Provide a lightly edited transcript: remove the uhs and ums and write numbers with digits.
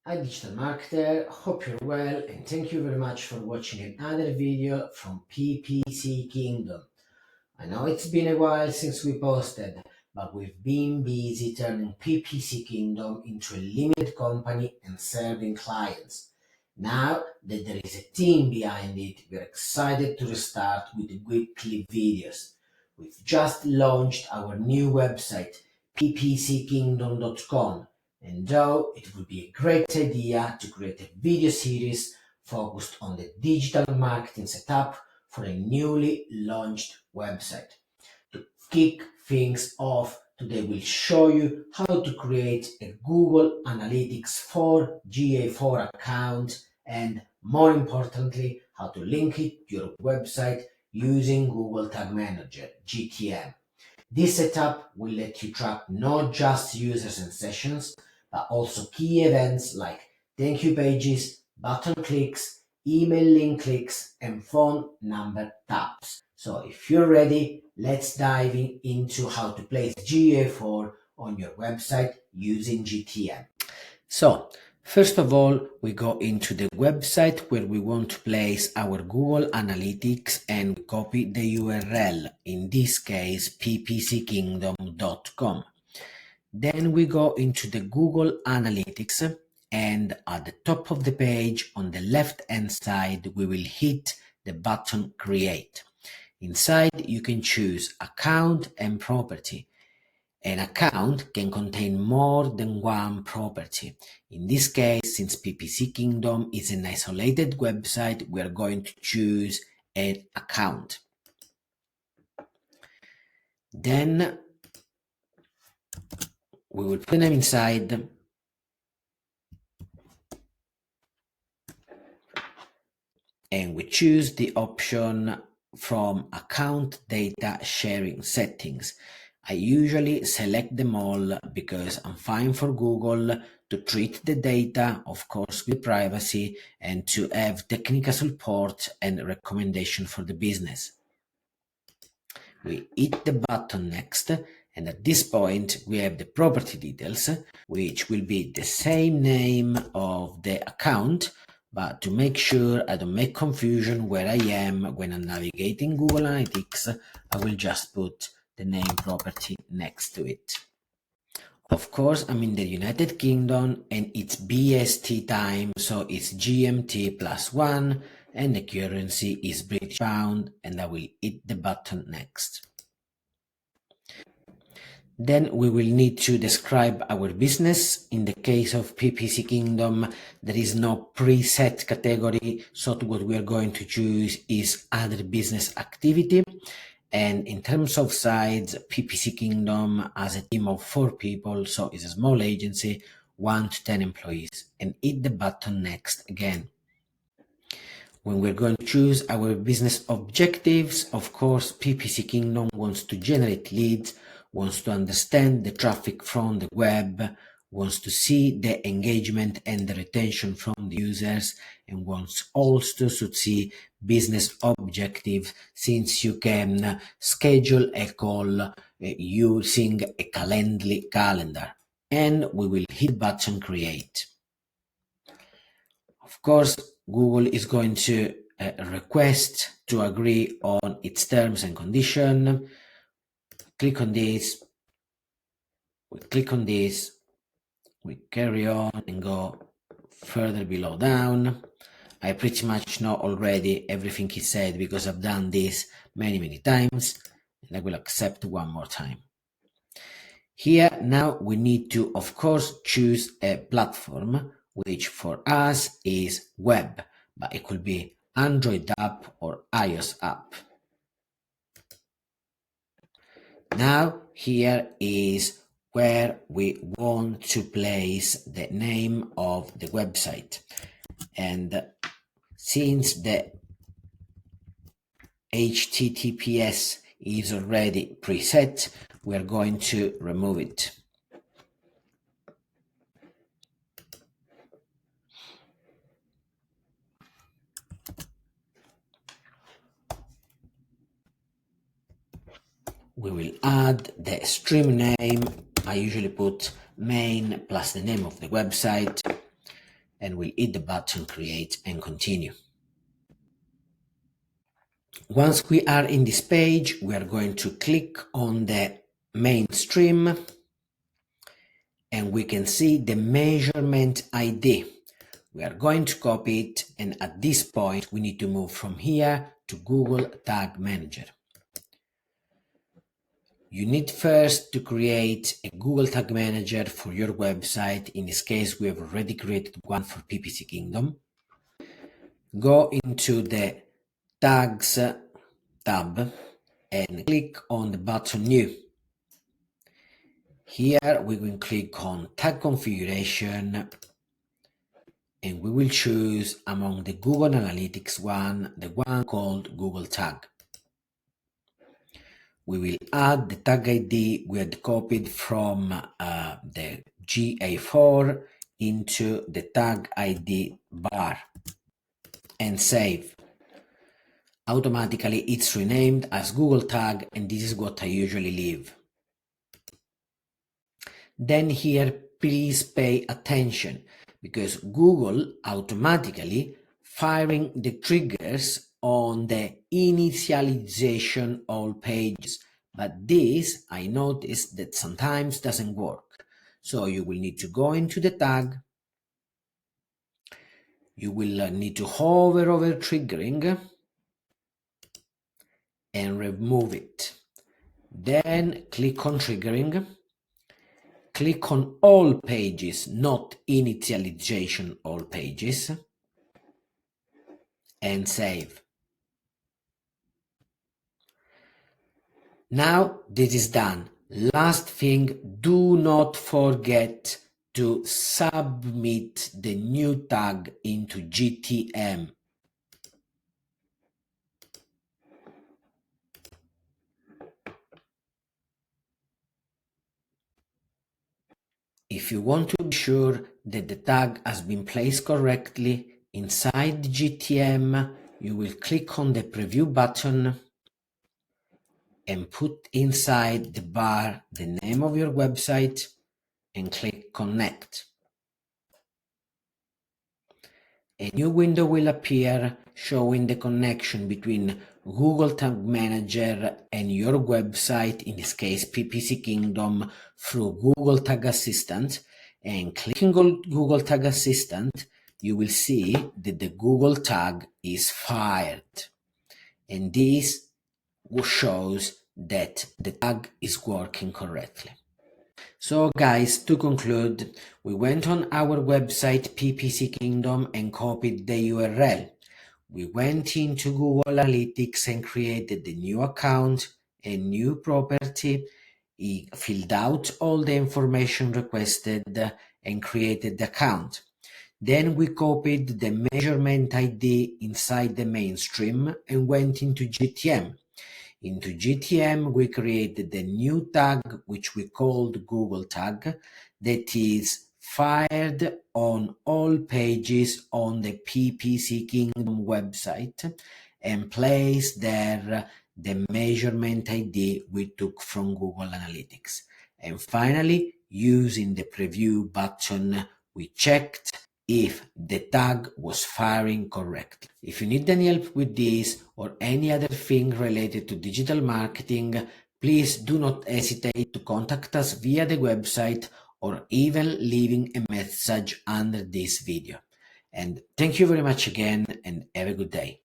Hi digital marketer, hope you're well and thank you very much for watching another video from PPC Kingdom. I know it's been a while since we posted, but we've been busy turning PPC Kingdom into a limited company and serving clients. Now that there is a team behind it, we're excited to restart with the weekly videos. We've just launched our new website, ppckingdom.com, and though it would be a great idea to create a video series focused on the digital marketing setup for a newly launched website. To kick things off, today we'll show you how to create a Google Analytics for GA4 account and, more importantly, how to link it to your website using Google Tag Manager, GTM. This setup will let you track not just users and sessions, but also key events like thank you pages, button clicks, email link clicks, and phone number taps. So if you're ready, let's dive into how to place GA4 on your website using GTM. So, first of all, we go into the website where we want to place our Google Analytics and copy the URL, in this case ppckingdom.com. Then we go into the Google Analytics, and at the top of the page on the left hand side we will hit the button Create. Inside you can choose Account and Property. An account can contain more than one property. In this case, since PPC Kingdom is an isolated website, we are going to choose an account. Then we will put them inside and we choose the option from Account Data Sharing Settings. I usually select them all because I'm fine for Google to treat the data, of course with privacy, and to have technical support and recommendation for the business. We hit the button Next, and at this point we have the property details, which will be the same name of the account, but to make sure I don't make confusion where I am when I'm navigating Google Analytics, I will just put the name property next to it. Of course, I'm in the United Kingdom and it's BST time, so it's GMT +1 and the currency is British pound, and I will hit the button Next. Then we will need to describe our business. In the case of PPC Kingdom, there is no preset category, so what we are going to choose is other business activity. And in terms of size, PPC Kingdom has a team of 4 people, so it's a small agency, 1 to 10 employees, and hit the button Next again. When we're going to choose our business objectives, of course, PPC Kingdom wants to generate leads, wants to understand the traffic from the web, wants to see the engagement and the retention from the users, and wants also to see business objectives, since you can schedule a call using a Calendly calendar. And we will hit button Create. Of course, Google is going to request to agree on its terms and conditions. Click on this, we click on this, we carry on and go further below down. I pretty much know already everything he said because I've done this many times, and I will accept one more time. Here now we need to, of course, choose a platform, which for us is web, but it could be Android app or iOS app. Now here is where we want to place the name of the website, and since the HTTPS is already preset, we are going to remove it. We will add the stream name. I usually put main plus the name of the website. and we'll hit the button create and continue. Once we are in this page, we are going to click on the mainstream and we can see the measurement ID. We are going to copy it, and at this point we need to move from here to Google Tag Manager. You need first to create a Google Tag Manager for your website. In this case, we have already created one for PPC Kingdom. Go into the Tags tab and click on the button New. Here we will click on Tag Configuration and we will choose among the Google Analytics one, the one called Google Tag. We will add the tag ID we had copied from the GA4 into the tag ID bar and save. Automatically it's renamed as Google Tag, and this is what I usually leave. Then here, please pay attention, because Google automatically firing the triggers on the initialization all pages. But this, I noticed that sometimes doesn't work. So you will need to go into the tag. You will need to hover over triggering and remove it. Then click on triggering. Click on all pages, not initialization all pages, and save. Now this is done. Last thing, do not forget to submit the new tag into GTM. If you want to be sure that the tag has been placed correctly inside the GTM, you will click on the preview button and put inside the bar the name of your website and click connect. A new window will appear showing the connection between Google Tag Manager and your website, in this case PPC Kingdom, through Google Tag Assistant. And clicking on Google Tag Assistant, you will see that the Google tag is fired. And this shows that the tag is working correctly. So guys, to conclude, we went on our website PPC Kingdom and copied the URL. We went into Google Analytics and created the new account, a new property. He filled out all the information requested and created the account. Then we copied the measurement ID inside the mainstream and went into GTM. Into GTM, we created the new tag, which we called Google Tag, that is fired on all pages on the PPC Kingdom website, and placed there the measurement ID we took from Google Analytics. And finally, using the preview button, we checked if the tag was firing correctly. If you need any help with this or any other thing related to digital marketing, please do not hesitate to contact us via the website or even leaving a message under this video. And thank you very much again, and have a good day.